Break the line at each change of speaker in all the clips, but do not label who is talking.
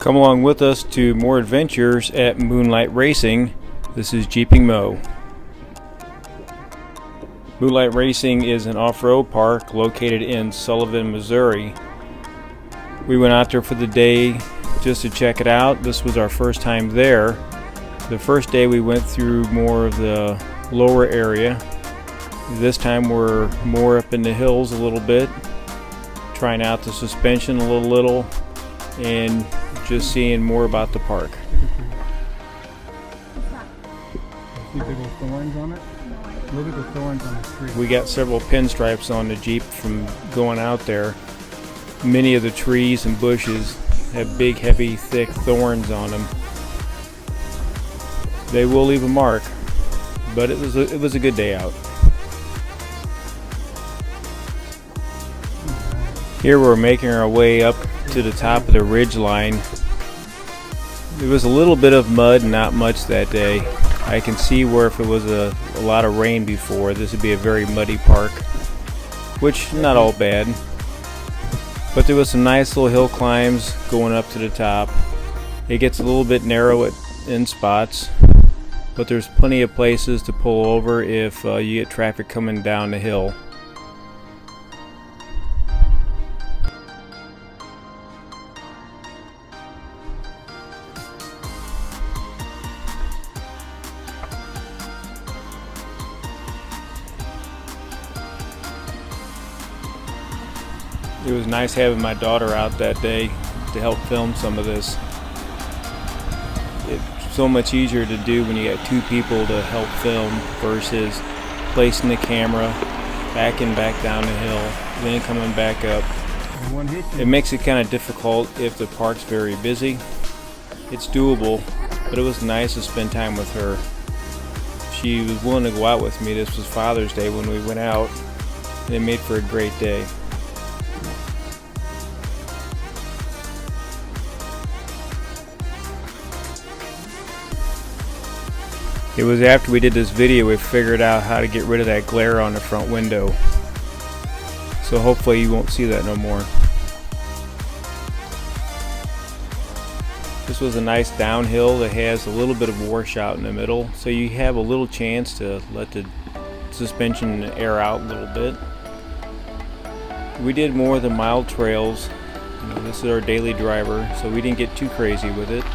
Come along with us to more adventures at Moonlight Racing. This is Jeeping Mo. Moonlight Racing is an off-road park located in Sullivan, Missouri. We went out there for the day just to check it out. This was our first time there. The first day we went through more of the lower area. This time we're more up in the hills a little bit, trying out the suspension a little, and just seeing more about the park.
See big old thorns on it? Look at the thorns on the tree.
We got several pinstripes on the Jeep from going out there. Many of the trees and bushes have big, heavy, thick thorns on them. They will leave a mark, but it was a good day out. Here we're making our way up to the top of the ridge line. There was a little bit of mud, not much that day. I can see where if it was a lot of rain before, this would be a very muddy park, which not all bad. But there was some nice little hill climbs going up to the top. It gets a little bit narrow in spots, but there's plenty of places to pull over if you get traffic coming down the hill. It was nice having my daughter out that day to help film some of this. It's so much easier to do when you got two people to help film versus placing the camera back and back down the hill, then coming back up. It makes it kind of difficult if the park's very busy. It's doable, but it was nice to spend time with her. She was willing to go out with me. This was Father's Day when we went out, and it made for a great day. It was after we did this video we figured out how to get rid of that glare on the front window. So hopefully you won't see that no more. This was a nice downhill that has a little bit of washout in the middle, so you have a little chance to let the suspension air out a little bit. We did more of the mild trails. This is our daily driver, so we didn't get too crazy with it.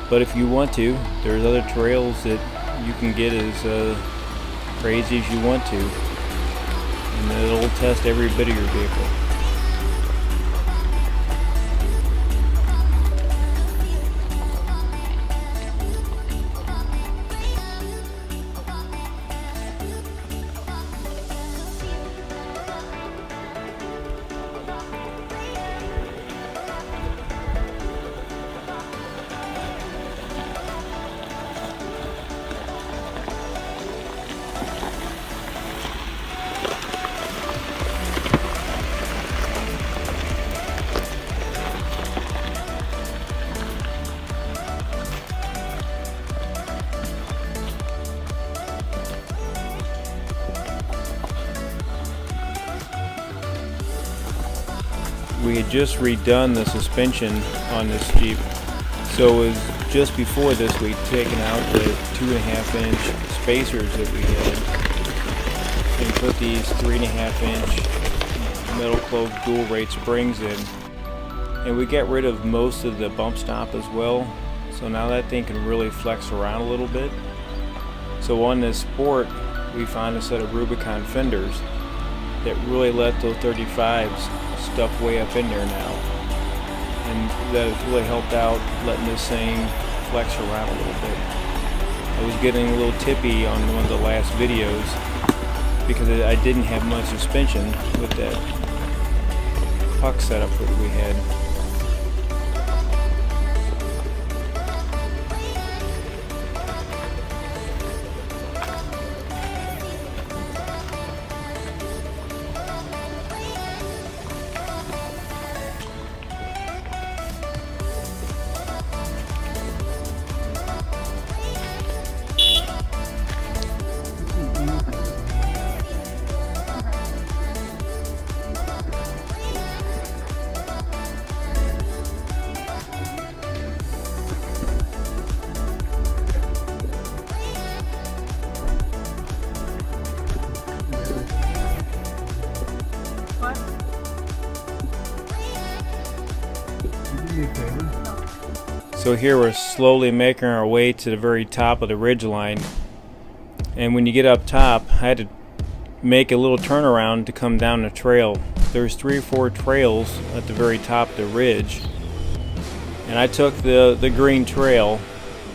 But if you want to, there's other trails that you can get as crazy as you want to, and it'll test every bit of your vehicle. We had just redone the suspension on this Jeep, so it was just before this we'd taken out the 2.5-inch spacers that we had and put these 3.5-inch metal clove dual rate springs in, and we got rid of most of the bump stop as well, so now that thing can really flex around a little bit. So on this Sport we found a set of Rubicon fenders that really let those 35s stuff way up in there now, and that has really helped out letting this thing flex around a little bit. I was getting a little tippy on one of the last videos because I didn't have much suspension with that puck setup that we had.
Do me a favor.
So here we're slowly making our way to the very top of the ridge line. And when you get up top, I had to make a little turnaround to come down the trail. There's 3 or 4 trails at the very top of the ridge. And I took the green trail,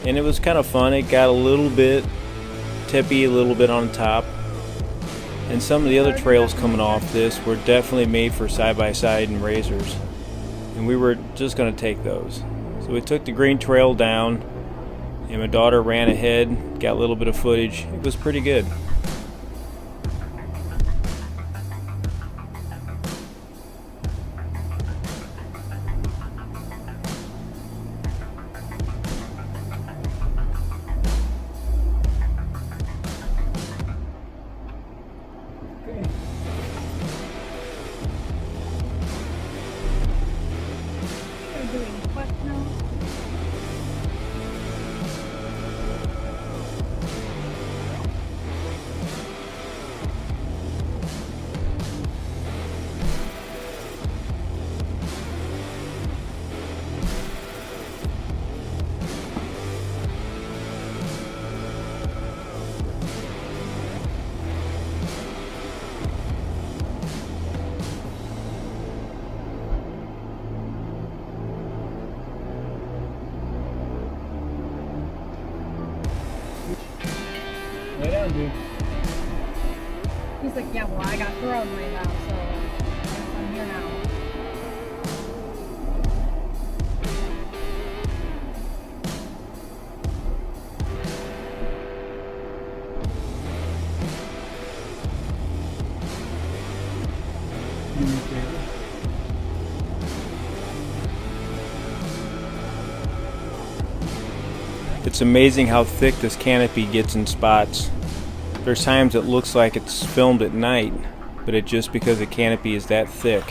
and it was kind of fun. It got a little bit tippy, a little bit on top. And some of the other trails coming off this were definitely made for side-by-side and razors. And we were just going to take those. So we took the green trail down, and my daughter ran ahead, got a little bit of footage. It was pretty good.
Lay down, dude.
He's like, yeah, well, I got thrown right now, so I guess I'm here now.
Do me a favor.
It's amazing how thick this canopy gets in spots. There's times it looks like it's filmed at night, but it's just because the canopy is that thick.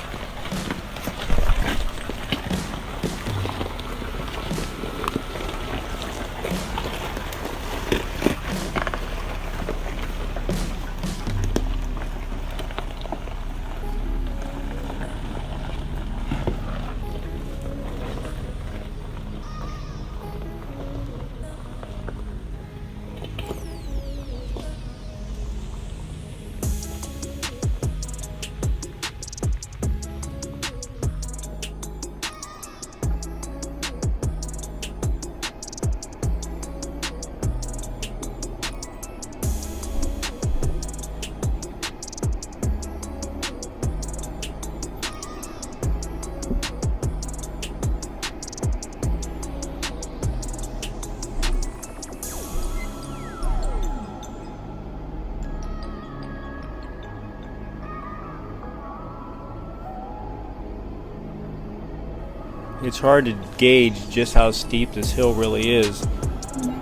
It's hard to gauge just how steep this hill really is.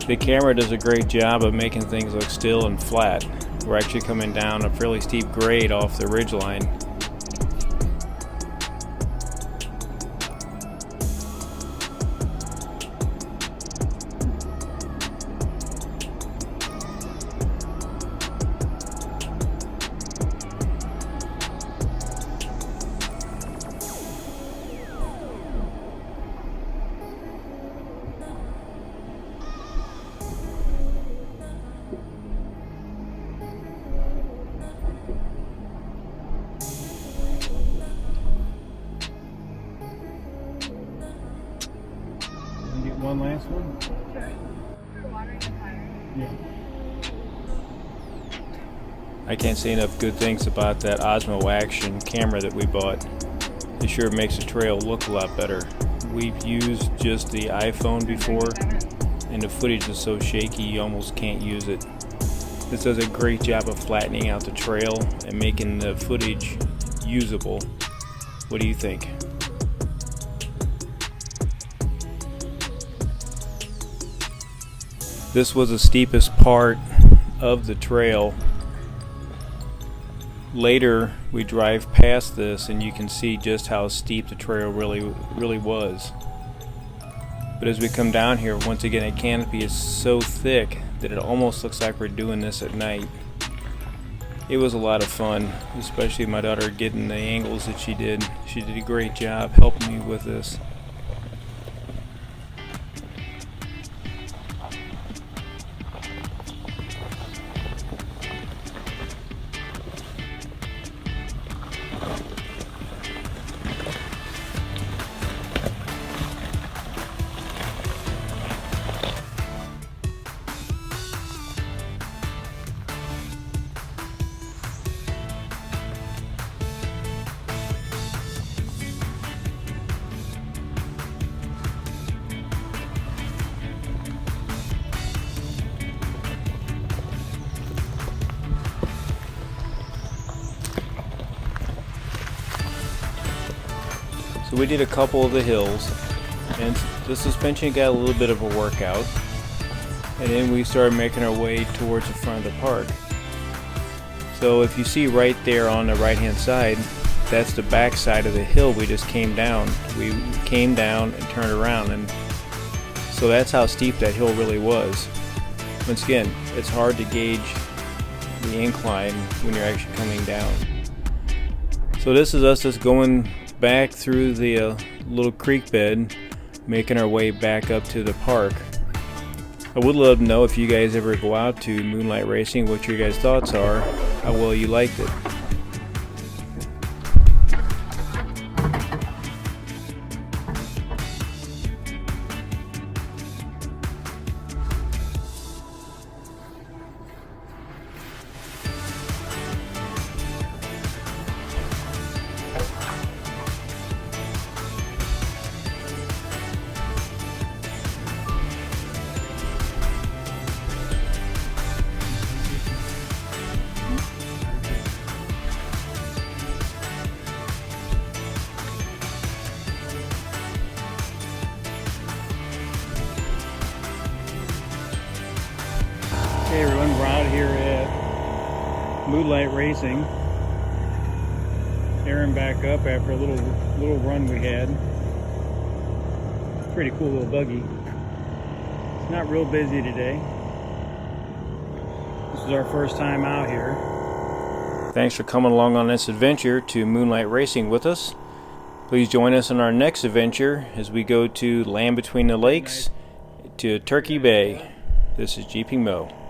The camera does a great job of making things look still and flat. We're actually coming down a fairly steep grade off the ridge line.
One last one?
Sure. Watering the fire.
Yeah.
I can't say enough good things about that Osmo Action camera that we bought. It sure makes the trail look a lot better. We've used just the iPhone before, and the footage is so shaky you almost can't use it. This does a great job of flattening out the trail and making the footage usable. What do you think? This was the steepest part of the trail. Later we drive past this and you can see just how steep the trail really was. But as we come down here, once again, the canopy is so thick that it almost looks like we're doing this at night. It was a lot of fun, especially my daughter getting the angles that she did. She did a great job helping me with this. we did a couple of the hills, and the suspension got a little bit of a workout, and then we started making our way towards the front of the park. So if you see right there on the right hand side, that's the back side of the hill we just came down. We came down and turned around, and so that's how steep that hill really was. Once again, it's hard to gauge the incline when you're actually coming down. So this is us just going back through the little creek bed, making our way back up to the park. I would love to know if you guys ever go out to Moonlight Racing, what your guys' thoughts are, how well you liked it.
Hey everyone, we're out here at Moonlight Racing. Airing back up after a little run we had. Pretty cool little buggy. It's not real busy today. This is our first time out here.
Thanks for coming along on this adventure to Moonlight Racing with us. Please join us on our next adventure as we go to Land Between the Lakes to Turkey Bay. This is GP Mo.